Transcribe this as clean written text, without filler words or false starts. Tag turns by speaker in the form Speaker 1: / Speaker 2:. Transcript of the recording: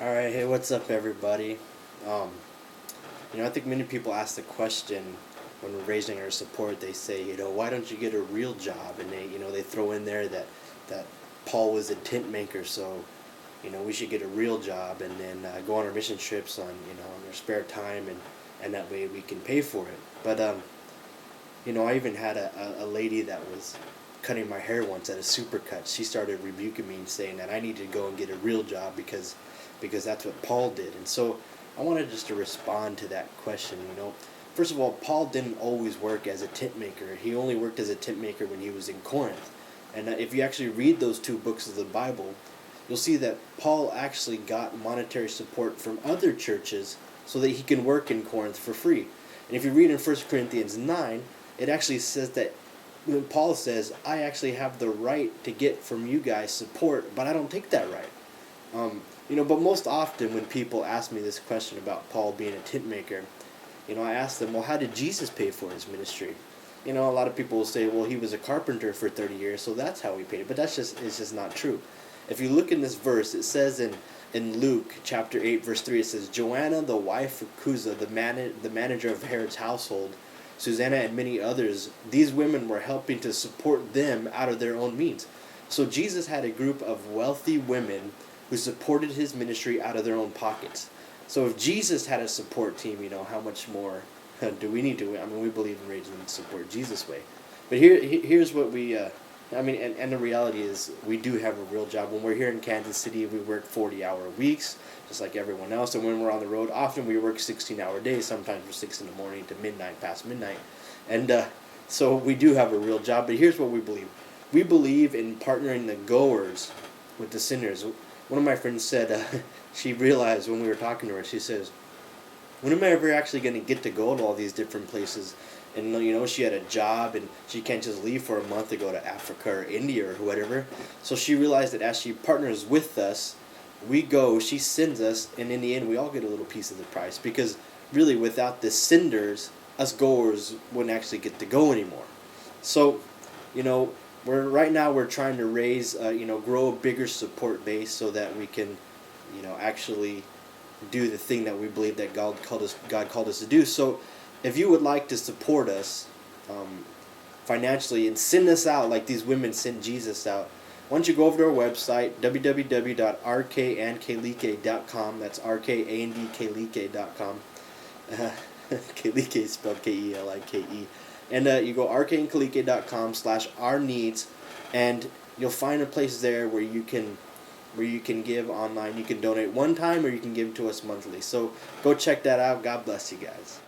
Speaker 1: All right, hey, what's up, everybody? Um, I think many people ask the question when we're raising our support. They say, why don't you get a real job? And they throw in there that Paul was a tent maker, so we should get a real job and then go on our mission trips on our spare time, and that way we can pay for it. But I even had a lady that was cutting my hair once at a supercut. She started rebuking me and saying that I need to go and get a real job because that's what Paul did. And so I wanted just to respond to that question. First of all, Paul didn't always work as a tent maker. He only worked as a tent maker when he was in Corinth. And if you actually read those two books of the Bible, you'll see that Paul actually got monetary support from other churches so that he can work in Corinth for free. And if you read in 1 Corinthians 9, it actually says that when Paul says, I actually have the right to get from you guys support, but I don't take that right. But most often when people ask me this question about Paul being a tent maker, I ask them, well, how did Jesus pay for his ministry? A lot of people will say, well, he was a carpenter for 30 years, so that's how he paid it. But it's just not true. If you look in this verse, it says in Luke chapter 8, verse 3, it says, Joanna, the wife of Cusa, the manager of Herod's household, Susanna and many others, these women were helping to support them out of their own means. So Jesus had a group of wealthy women who supported his ministry out of their own pockets. So if Jesus had a support team, how much more do we need to? We believe in raising and support Jesus way. But here's what we, and the reality is we do have a real job. When we're here in Kansas City, we work 40-hour weeks, just like everyone else. And when we're on the road, often we work 16-hour days, sometimes from 6 in the morning to midnight, past midnight. And so we do have a real job. But here's what we believe. We believe in partnering the goers with the sinners. One of my friends said, she realized when we were talking to her, she says, when am I ever actually going to get to go to all these different places? And, she had a job and she can't just leave for a month to go to Africa or India or whatever. So she realized that as she partners with us, we go, she sends us, and in the end, we all get a little piece of the price. Because really, without the senders, us goers wouldn't actually get to go anymore. So, right now we're trying to raise, grow a bigger support base so that we can, actually do the thing that we believe that God called us to do. So if you would like to support us financially and send us out like these women sent Jesus out, why don't you go over to our website, www.RKandKelike.com. That's RKandKelike.com. Kelike is spelled K-E-L-I-K-E. And you go RKandKelike.com/our-needs, and you'll find a place there where you can give online. You can donate one time or you can give to us monthly. So go check that out. God bless you guys.